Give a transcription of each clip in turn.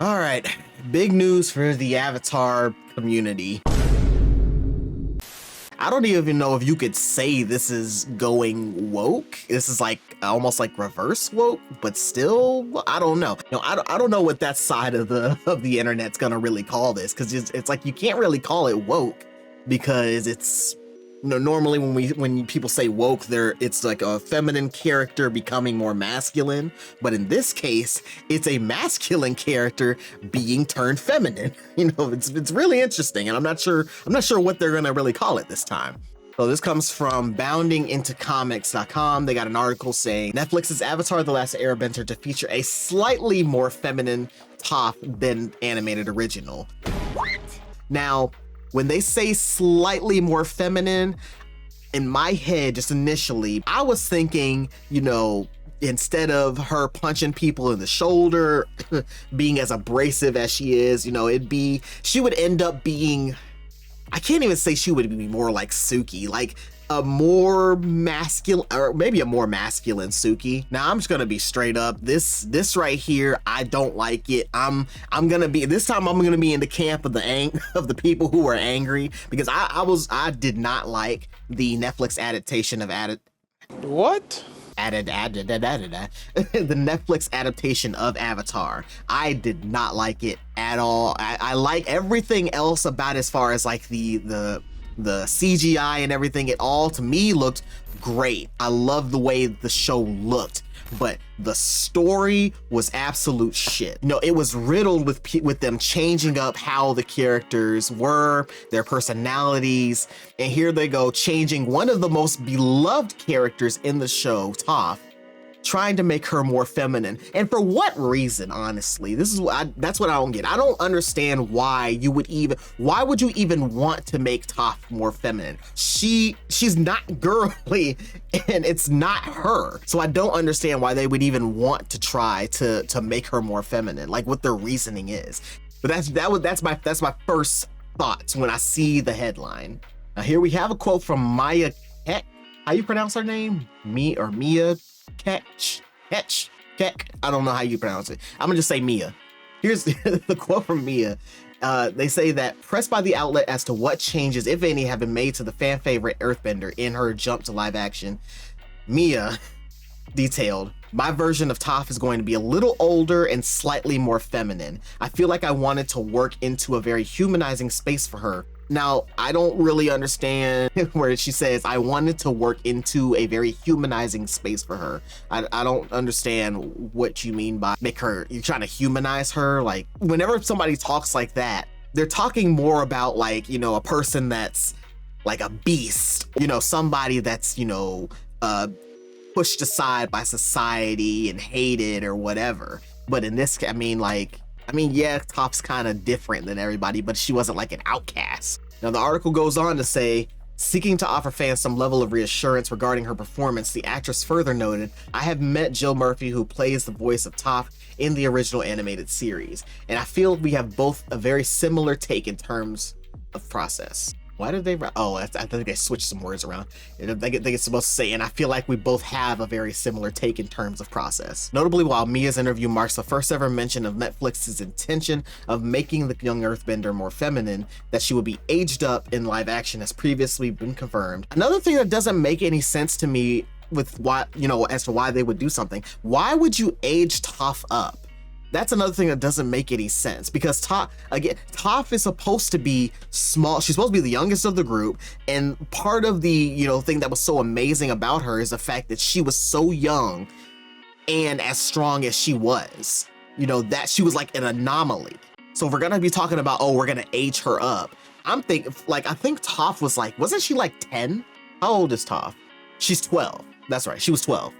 All right, big news for the Avatar community. I don't even know if you could say this is going woke. This is like almost like reverse woke, but still, I don't know. I don't know what that side of the internet's gonna really call this, because it's like you can't really call it woke because it's, normally when people say woke, it's like a feminine character becoming more masculine, but in this case, it's a masculine character being turned feminine. It's really interesting, and I'm not sure what they're gonna really call it this time. So this comes from boundingintocomics.com. They got an article saying Netflix's Avatar: The Last Airbender to feature a slightly more feminine Toph than animated original. Now, when they say slightly more feminine, in my head, just initially, I was thinking, instead of her punching people in the shoulder, being as abrasive as she is, she would end up being, I can't even say she would be more like Suki, like a more masculine, or maybe a more masculine Suki. Now I'm just gonna be straight up. This right here, I don't like it. I'm gonna be in the camp of the people who are angry, because I did not like the Netflix adaptation of What? the Netflix adaptation of Avatar. I did not like it at all. I like everything else about it, as far as like the CGI and everything. It all to me looked great. I love the way the show looked, but the story was absolute shit. It was riddled with them changing up how the characters were, their personalities, and here they go changing one of the most beloved characters in the show, Toph, trying to make her more feminine. And for what reason, honestly? That's what I don't get. I don't understand why would you even want to make Toph more feminine? She's not girly, and it's not her. So I don't understand why they would even want to try to make her more feminine, like what their reasoning is. But that's my first thoughts when I see the headline. Now here we have a quote from Maya Kek. How you pronounce her name? Mia Ketch. I don't know how you pronounce it. I'm gonna just say Mia. Here's the quote from Mia. They say that, pressed by the outlet as to what changes, if any, have been made to the fan favorite Earthbender in her jump to live action, Mia detailed, "My version of Toph is going to be a little older and slightly more feminine. I feel like I wanted to work into a very humanizing space for her." Now, I don't really understand where she says, I wanted to work into a very humanizing space for her. I don't understand what you mean by you're trying to humanize her. Like, whenever somebody talks like that, they're talking more about like, a person that's like a beast, somebody that's, pushed aside by society and hated or whatever. But in this, yeah, Toph's kind of different than everybody, but she wasn't like an outcast. Now, the article goes on to say, seeking to offer fans some level of reassurance regarding her performance, the actress further noted, "I have met Jill Murphy, who plays the voice of Toph in the original animated series, and I feel we have both a very similar take in terms of process." Why did they? Oh, I think they switched some words around. They get supposed to say, "And I feel like we both have a very similar take in terms of process." Notably, while Mia's interview marks the first ever mention of Netflix's intention of making the young Earthbender more feminine, that she would be aged up in live action has previously been confirmed. Another thing that doesn't make any sense to me with why, as to why they would do something. Why would you age Toph up? That's another thing that doesn't make any sense, because Toph is supposed to be small. She's supposed to be the youngest of the group, and part of the thing that was so amazing about her is the fact that she was so young and as strong as she was. That she was like an anomaly. So if we're gonna be talking about, we're gonna age her up, I think Toph was like, wasn't she like 10? How old is Toph? She's 12. That's right, she was 12.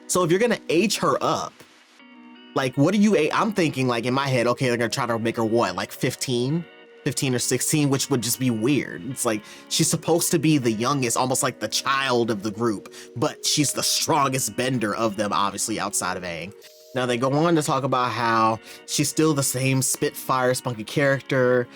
So if you're gonna age her up, like, what do you, I'm thinking like in my head, okay, they're gonna try to make her what, like 15 or 16, which would just be weird. It's like, she's supposed to be the youngest, almost like the child of the group, but she's the strongest bender of them, obviously, outside of Aang. Now they go on to talk about how she's still the same spitfire, spunky character.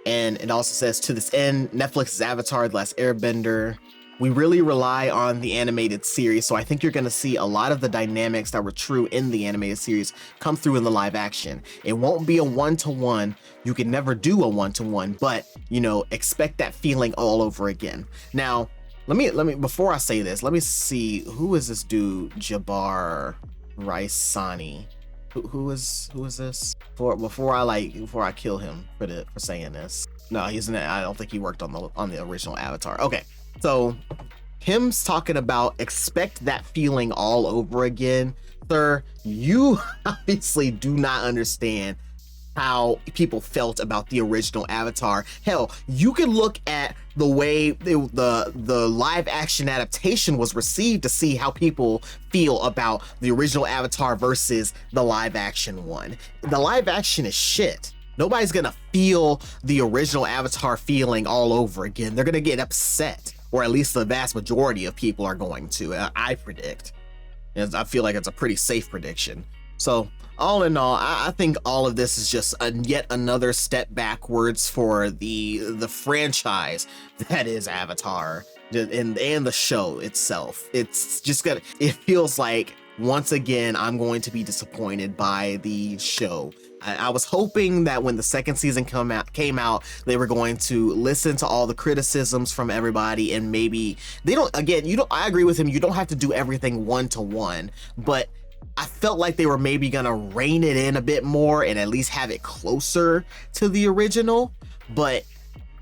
And it also says, to this end, Netflix's Avatar: The Last Airbender we really rely on the animated series, so I think you're gonna see a lot of the dynamics that were true in the animated series come through in the live action. It won't be a one-to-one. You can never do a one-to-one, but you know, expect that feeling all over again. Now, let me before I say this, let me see, who is this dude, Jabbar Raisani? Who is this? Before I kill him for saying this. No, I don't think he worked on the original Avatar. Okay, so him's talking about expect that feeling all over again. Sir, you obviously do not understand how people felt about the original Avatar. Hell, you can look at the way the live action adaptation was received to see how people feel about the original Avatar versus the live action one. The live action is shit. Nobody's gonna feel the original Avatar feeling all over again. They're gonna get upset, or at least the vast majority of people are going to, I predict. And I feel like it's a pretty safe prediction. So all in all, I think all of this is just yet another step backwards for the franchise that is Avatar and the show itself. It's just gonna, it feels like once again I'm going to be disappointed by the show. I was hoping that when the second season came out, they were going to listen to all the criticisms from everybody, and maybe they don't. Again, I agree with him. You don't have to do everything one-to-one, but I felt like they were maybe gonna rein it in a bit more and at least have it closer to the original. But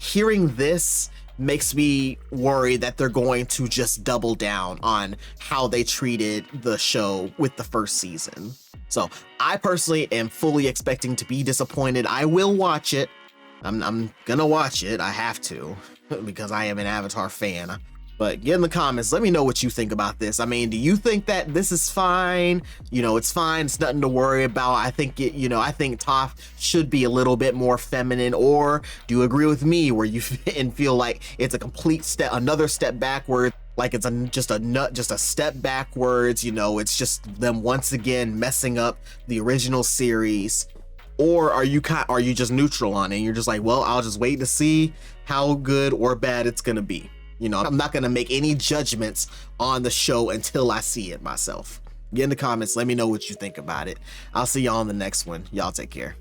hearing this makes me worry that they're going to just double down on how they treated the show with the first season. So I personally am fully expecting to be disappointed. I will watch it. I'm gonna watch it. I have to, because I am an Avatar fan. But get in the comments, let me know what you think about this. I mean, do you think that this is fine? You know, it's fine, it's nothing to worry about. I think I think Toph should be a little bit more feminine. Or do you agree with me where you feel like it's a complete another step backward? Like it's just a step backwards, you know, it's just them once again messing up the original series? Or are you just neutral on it and you're just like, well, I'll just wait to see how good or bad it's gonna be? You know, I'm not gonna make any judgments on the show until I see it myself. Get in the comments, let me know what you think about it. I'll see y'all in the next one. Y'all take care.